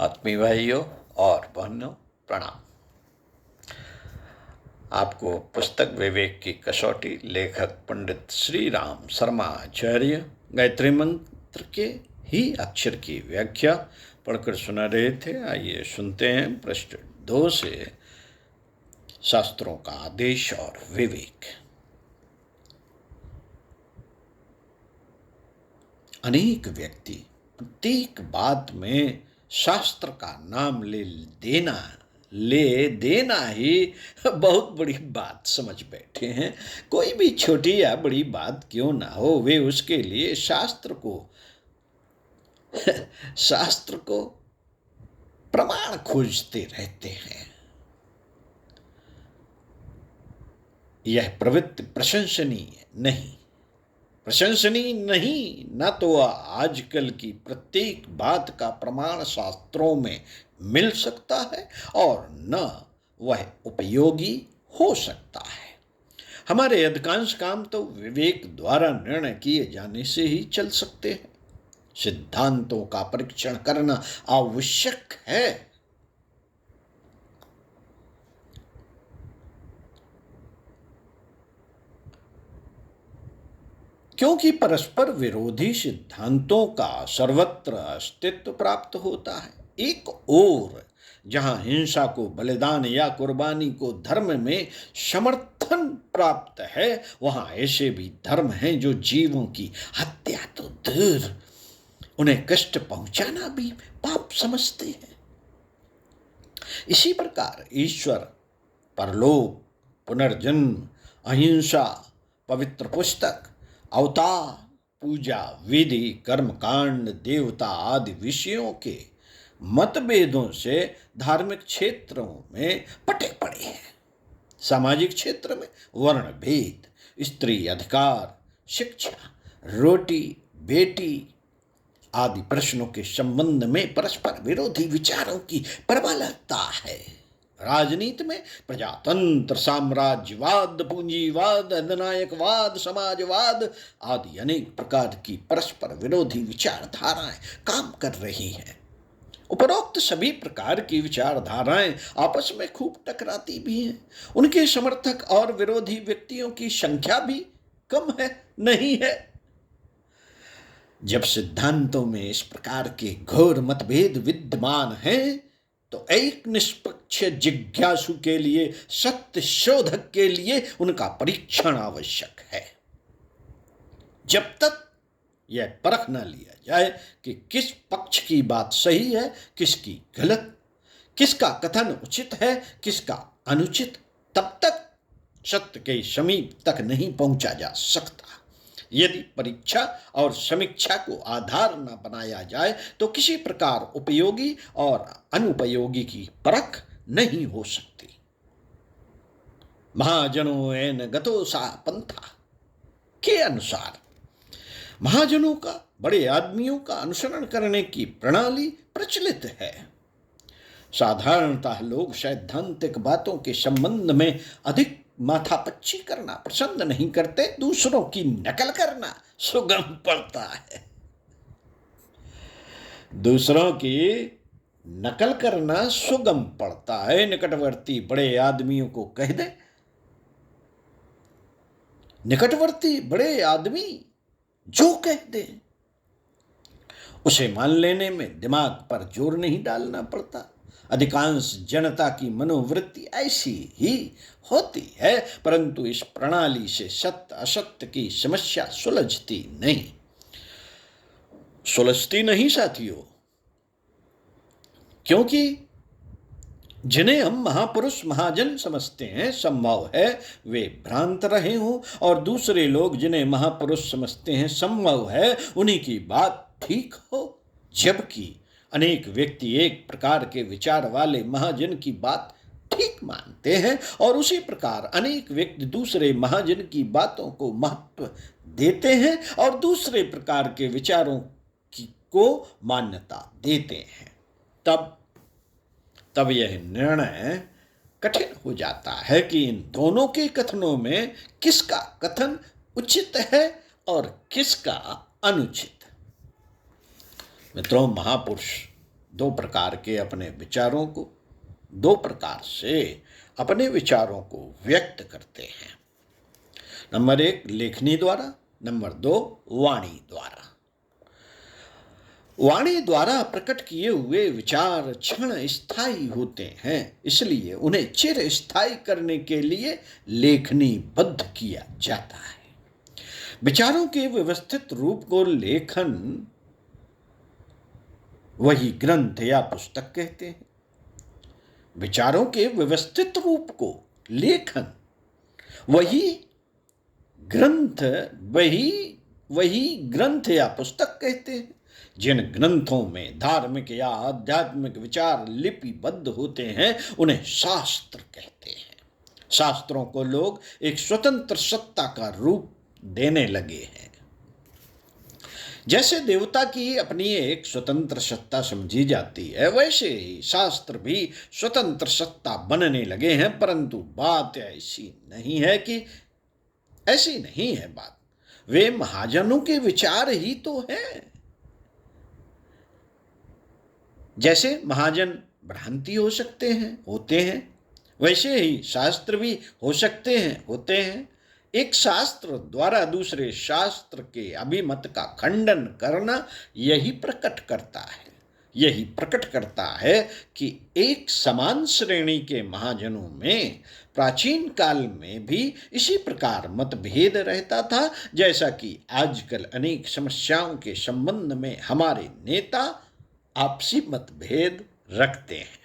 आत्मीय भाइयों और बहनों, प्रणाम। आपको पुस्तक विवेक की कसौटी लेखक पंडित श्री राम शर्मा आचार्य गायत्री मंत्र के ही अक्षर की व्याख्या पढ़कर सुना रहे थे। आइए सुनते हैं पृष्ठ 2 से शास्त्रों का आदेश और विवेक। अनेक व्यक्ति प्रत्येक बात में शास्त्र का नाम ले देना ही बहुत बड़ी बात समझ बैठे हैं। कोई भी छोटी या बड़ी बात क्यों ना हो, वे उसके लिए शास्त्र को प्रमाण खोजते रहते हैं। यह प्रवृत्ति प्रशंसनीय नहीं, न तो आजकल की प्रत्येक बात का प्रमाण शास्त्रों में मिल सकता है और न वह उपयोगी हो सकता है। हमारे अधिकांश काम तो विवेक द्वारा निर्णय किए जाने से ही चल सकते हैं। सिद्धांतों का परीक्षण करना आवश्यक है, क्योंकि परस्पर विरोधी सिद्धांतों का सर्वत्र अस्तित्व प्राप्त होता है। एक ओर जहां हिंसा को बलिदान या कुर्बानी को धर्म में समर्थन प्राप्त है, वहां ऐसे भी धर्म हैं जो जीवों की हत्या तो दूर, उन्हें कष्ट पहुंचाना भी पाप समझते हैं। इसी प्रकार ईश्वर, परलोक, पुनर्जन्म, अहिंसा, पवित्र पुस्तक, अवतार, पूजा, विधि, कर्मकांड, देवता आदि विषयों के मतभेदों से धार्मिक क्षेत्रों में पटे पड़े हैं। सामाजिक क्षेत्र में वर्ण भेद, स्त्री अधिकार, शिक्षा, रोटी बेटी आदि प्रश्नों के संबंध में परस्पर विरोधी विचारों की प्रबलता है। राजनीति में प्रजातंत्र, साम्राज्यवाद, पूंजीवाद, अधिनायकवाद, समाजवाद आदि अनेक प्रकार की परस्पर विरोधी विचारधाराएं काम कर रही हैं। उपरोक्त सभी प्रकार की विचारधाराएं आपस में खूब टकराती भी हैं। उनके समर्थक और विरोधी व्यक्तियों की संख्या भी कम नहीं है। जब सिद्धांतों में इस प्रकार के घोर मतभेद विद्यमान हैं, तो एक निष्पक्ष जिज्ञासु के लिए, सत्य शोधक के लिए उनका परीक्षण आवश्यक है। जब तक यह परख न लिया जाए कि किस पक्ष की बात सही है, किसकी गलत, किसका कथन उचित है, किसका अनुचित, तब तक सत्य के समीप तक नहीं पहुंचा जा सकता। यदि परीक्षा और समीक्षा को आधार न बनाया जाए, तो किसी प्रकार उपयोगी और अनुपयोगी की परख नहीं हो सकती। महाजनों एन गतो सा पंथा के अनुसार महाजनों का, बड़े आदमियों का अनुसरण करने की प्रणाली प्रचलित है। साधारणतः लोग सैद्धांतिक बातों के संबंध में अधिक माथापच्ची करना पसंद नहीं करते। दूसरों की नकल करना सुगम पड़ता है। दूसरों की नकल करना सुगम पड़ता है। निकटवर्ती बड़े आदमियों को कह दे, निकटवर्ती बड़े आदमी जो कह दे उसे मान लेने में दिमाग पर जोर नहीं डालना पड़ता। अधिकांश जनता की मनोवृत्ति ऐसी ही होती है, परंतु इस प्रणाली से सत्य असत्य की समस्या सुलझती नहीं साथियों, क्योंकि जिन्हें हम महापुरुष महाजन समझते हैं, संभव है वे भ्रांत रहे हों, और दूसरे लोग जिन्हें महापुरुष समझते हैं, संभव है उन्हीं की बात ठीक हो। जबकि अनेक व्यक्ति एक प्रकार के विचार वाले महाजन की बात ठीक मानते हैं, और उसी प्रकार अनेक व्यक्ति दूसरे महाजन की बातों को महत्व देते हैं और दूसरे प्रकार के विचारों को मान्यता देते हैं। तब यह निर्णय कठिन हो जाता है कि इन दोनों के कथनों में किसका कथन उचित है और किसका अनुचित। मित्रों, महापुरुष दो प्रकार के अपने विचारों को, दो प्रकार से अपने विचारों को व्यक्त करते हैं। नंबर 1 लेखनी द्वारा, नंबर 2 वाणी द्वारा। वाणी द्वारा प्रकट किए हुए विचार क्षण स्थायी होते हैं, इसलिए उन्हें चिर स्थायी करने के लिए लेखनीबद्ध किया जाता है। विचारों के व्यवस्थित रूप को लेखन वही ग्रंथ या पुस्तक कहते हैं। विचारों के व्यवस्थित रूप को लेखन वही ग्रंथ वही ग्रंथ या पुस्तक कहते हैं। जिन ग्रंथों में धार्मिक या आध्यात्मिक विचार लिपिबद्ध होते हैं उन्हें शास्त्र कहते हैं। शास्त्रों को लोग एक स्वतंत्र सत्ता का रूप देने लगे हैं। जैसे देवता की अपनी एक स्वतंत्र सत्ता समझी जाती है, वैसे ही शास्त्र भी स्वतंत्र सत्ता बनने लगे हैं। परंतु बात ऐसी नहीं है बात। वे महाजनों के विचार ही तो हैं। जैसे महाजन भ्रांति हो सकते हैं, होते हैं, वैसे ही शास्त्र भी हो सकते हैं, होते हैं। एक शास्त्र द्वारा दूसरे शास्त्र के अभिमत का खंडन करना यही प्रकट करता है कि एक समान श्रेणी के महाजनों में प्राचीन काल में भी इसी प्रकार मतभेद रहता था, जैसा कि आजकल अनेक समस्याओं के संबंध में हमारे नेता आपसी मतभेद रखते हैं।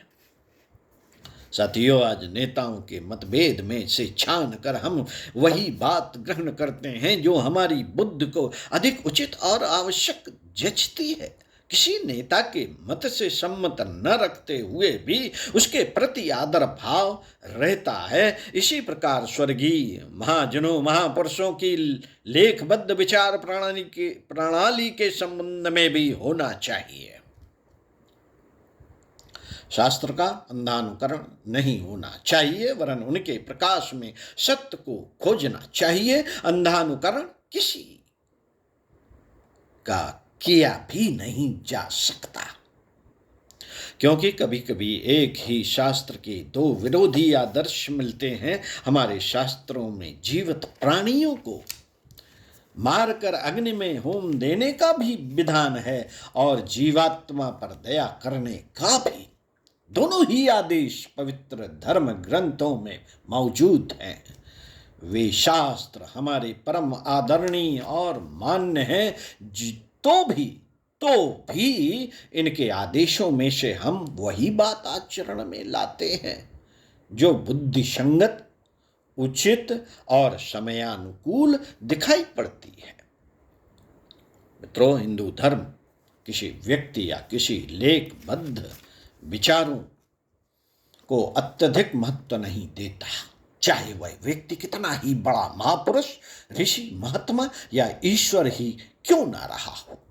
साथियों, आज नेताओं के मतभेद में से छान कर हम वही बात ग्रहण करते हैं जो हमारी बुद्धि को अधिक उचित और आवश्यक जचती है। किसी नेता के मत से सम्मत न रखते हुए भी उसके प्रति आदर भाव रहता है। इसी प्रकार स्वर्गीय महाजनों, महापुरुषों की लेखबद्ध विचार प्रणाली के संबंध में भी होना चाहिए। शास्त्र का अंधानुकरण नहीं होना चाहिए, वरन उनके प्रकाश में सत्य को खोजना चाहिए। अंधानुकरण किसी का किया भी नहीं जा सकता, क्योंकि कभी कभी एक ही शास्त्र के दो विरोधी आदर्श मिलते हैं। हमारे शास्त्रों में जीवित प्राणियों को मारकर अग्नि में होम देने का भी विधान है और जीवात्मा पर दया करने का भी। दोनों ही आदेश पवित्र धर्म ग्रंथों में मौजूद हैं। वे शास्त्र हमारे परम आदरणीय और मान्य हैं, तो भी इनके आदेशों में से हम वही बात आचरण में लाते हैं जो बुद्धिसंगत, उचित और समयानुकूल दिखाई पड़ती है। मित्रों, हिंदू धर्म किसी व्यक्ति या किसी लेखबद्ध विचारों को अत्यधिक महत्व नहीं देता, चाहे वह व्यक्ति कितना ही बड़ा महापुरुष, ऋषि, महात्मा या ईश्वर ही क्यों ना रहा हो।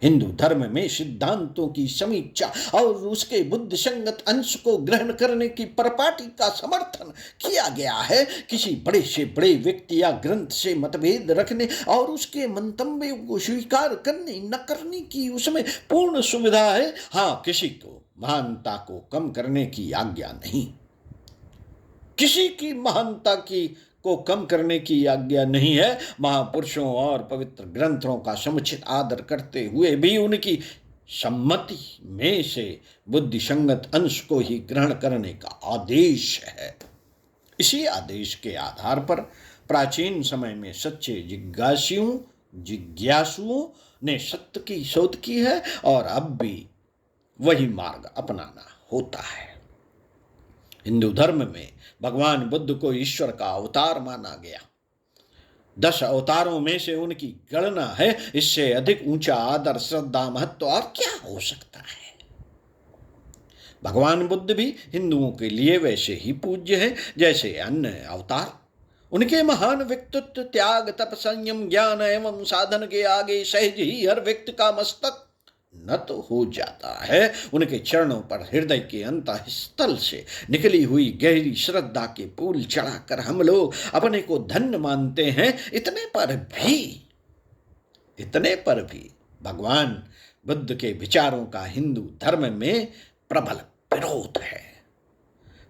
हिंदू धर्म में सिद्धांतों की समीक्षा और उसके बुद्धिसंगत अंश को ग्रहण करने की परिपाटी का समर्थन किया गया है। किसी बड़े से बड़े व्यक्ति या ग्रंथ से मतभेद रखने और उसके मंतव्यों को स्वीकार करने न करने की उसमें पूर्ण सुविधा है। हाँ, किसी को महानता को कम करने की आज्ञा नहीं, किसी की महानता को कम करने की आज्ञा नहीं है। महापुरुषों और पवित्र ग्रंथों का समुचित आदर करते हुए भी उनकी सम्मति में से बुद्धिसंगत अंश को ही ग्रहण करने का आदेश है। इसी आदेश के आधार पर प्राचीन समय में सच्चे जिज्ञासुओं ने सत्य की शोध की है और अब भी वही मार्ग अपनाना होता है। हिंदू धर्म में भगवान बुद्ध को ईश्वर का अवतार माना गया। 10 अवतारों में से उनकी गणना है। इससे अधिक ऊंचा आदर, श्रद्धा, महत्व और क्या हो सकता है। भगवान बुद्ध भी हिंदुओं के लिए वैसे ही पूज्य हैं जैसे अन्य अवतार। उनके महान व्यक्तित्व, त्याग, तप, संयम, ज्ञान एवं साधन के आगे सहज ही हर व्यक्ति का मस्तक नत हो जाता है। उनके चरणों पर हृदय के अंतःस्थल से निकली हुई गहरी श्रद्धा के फूल चढ़ाकर हम लोग अपने को धन्य मानते हैं। इतने पर भी भगवान बुद्ध के विचारों का हिंदू धर्म में प्रबल विरोध है,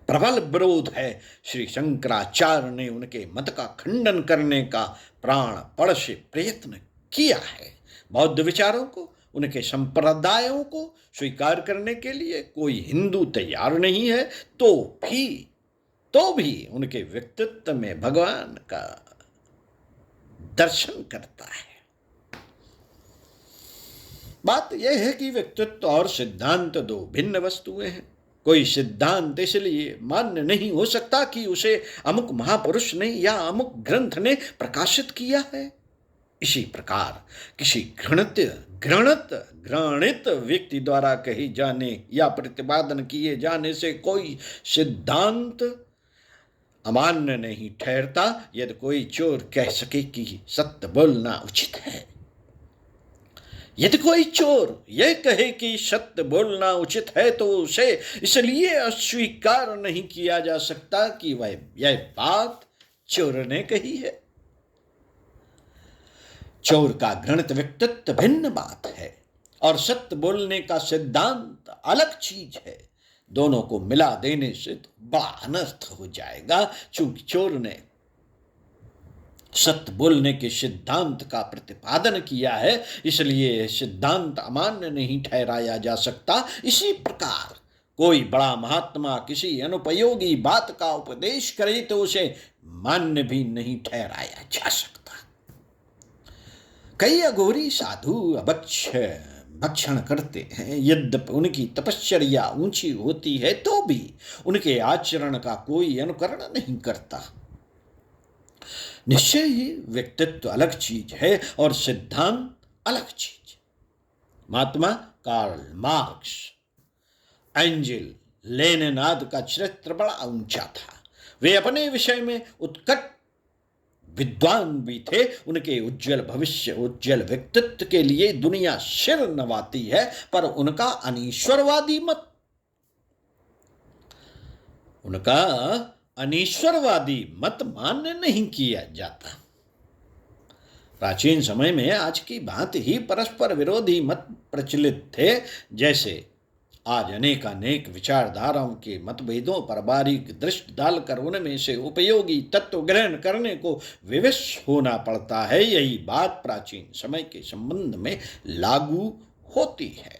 प्रबल विरोध है। श्री शंकराचार्य ने उनके मत का खंडन करने का प्राणपण से प्रयत्न किया है। बौद्ध विचारों को, उनके संप्रदायों को स्वीकार करने के लिए कोई हिंदू तैयार नहीं है, तो भी उनके व्यक्तित्व में भगवान का दर्शन करता है। बात यह है कि व्यक्तित्व और सिद्धांत दो भिन्न वस्तुएं हैं। कोई सिद्धांत इसलिए मान्य नहीं हो सकता कि उसे अमुक महापुरुष ने या अमुक ग्रंथ ने प्रकाशित किया है। इसी प्रकार किसी घृणित व्यक्ति द्वारा कही जाने या प्रतिपादन किए जाने से कोई सिद्धांत अमान्य नहीं ठहरता। यदि कोई चोर कह सके कि सत्य बोलना उचित है, यदि कोई चोर यह कहे कि सत्य बोलना उचित है, तो उसे इसलिए अस्वीकार नहीं किया जा सकता कि यह बात चोर ने कही है। चोर का घृणित व्यक्तित्व भिन्न बात है और सत्य बोलने का सिद्धांत अलग चीज है। दोनों को मिला देने से तो बड़ा अनर्थ हो जाएगा। चूंकि चोर ने सत्य बोलने के सिद्धांत का प्रतिपादन किया है, इसलिए सिद्धांत अमान्य नहीं ठहराया जा सकता। इसी प्रकार कोई बड़ा महात्मा किसी अनुपयोगी बात का उपदेश करे तो उसे मान्य भी नहीं ठहराया जा सकता। कई अघोरी साधु भक्षण करते हैं, यद्यपि उनकी तपश्चर्या ऊंची होती है तो भी उनके आचरण का कोई अनुकरण नहीं करता। निश्चय ही व्यक्तित्व अलग चीज है और सिद्धांत अलग चीज। महात्मा कार्ल मार्क्स, एंजेल लेनिन आदि का चरित्र बड़ा ऊंचा था। वे अपने विषय में उत्कट विद्वान भी थे। उनके उज्जवल भविष्य, उज्जवल व्यक्तित्व के लिए दुनिया सिर नवाती है, पर उनका अनीश्वरवादी मत मान्य नहीं किया जाता। प्राचीन समय में आज की भांति ही परस्पर विरोधी मत प्रचलित थे। जैसे आज अनेक विचारधाराओं के मतभेदों पर बारीक दृष्टि डालकर उनमें से उपयोगी तत्व ग्रहण करने को विवश होना पड़ता है, यही बात प्राचीन समय के संबंध में लागू होती है।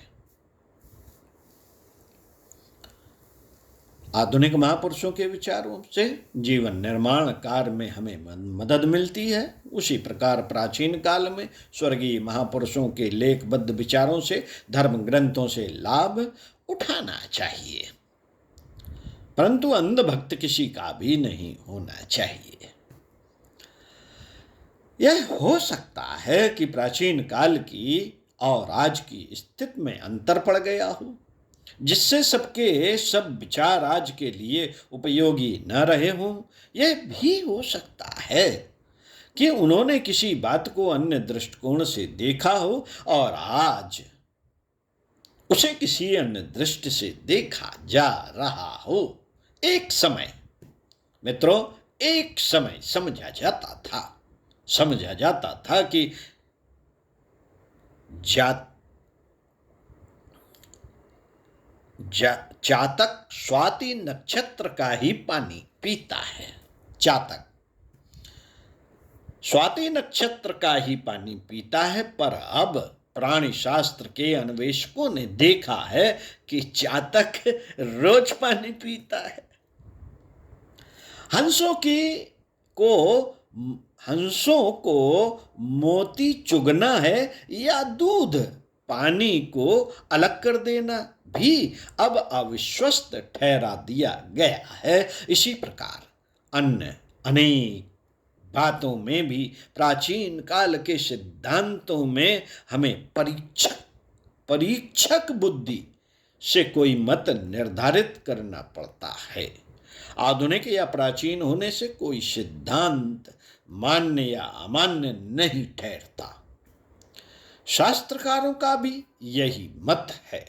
आधुनिक महापुरुषों के विचारों से जीवन निर्माण कार्य में हमें मदद मिलती है, उसी प्रकार प्राचीन काल में स्वर्गीय महापुरुषों के लेखबद्ध विचारों से, धर्म ग्रंथों से लाभ उठाना चाहिए, परंतु अंधभक्त किसी का भी नहीं होना चाहिए। यह हो सकता है कि प्राचीन काल की और आज की स्थिति में अंतर पड़ गया हो, जिससे सबके सब विचार आज के लिए उपयोगी न रहे हों। यह भी हो सकता है कि उन्होंने किसी बात को अन्य दृष्टिकोण से देखा हो और आज उसे किसी अन्य दृष्टि से देखा जा रहा हो। एक समय मित्रों, एक समय समझा जाता था कि चातक स्वाति नक्षत्र का ही पानी पीता है। चातक स्वाति नक्षत्र का ही पानी पीता है, पर अब प्राणी शास्त्र के अन्वेषकों ने देखा है कि चातक रोज पानी पीता है। हंसों को मोती चुगना है या दूध पानी को अलग कर देना भी अब अविश्वस्त ठहरा दिया गया है। इसी प्रकार अन्य अनेक बातों में भी प्राचीन काल के सिद्धांतों में हमें परीक्षक बुद्धि से कोई मत निर्धारित करना पड़ता है। आधुनिक या प्राचीन होने से कोई सिद्धांत मान्य या अमान्य नहीं ठहरता। शास्त्रकारों का भी यही मत है।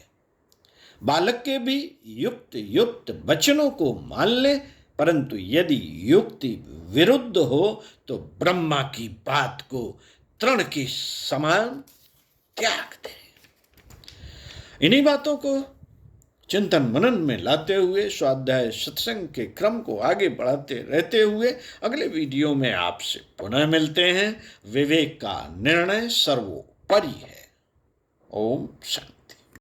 बालक के भी युक्त वचनों को मान ले, परंतु यदि युक्ति विरुद्ध हो तो ब्रह्मा की बात को तृण के समान त्याग दे। इन्हीं बातों को चिंतन मनन में लाते हुए स्वाध्याय सत्संग के क्रम को आगे बढ़ाते रहते हुए अगले वीडियो में आपसे पुनः मिलते हैं। विवेक का निर्णय सर्वोपरि है। ओम शांति।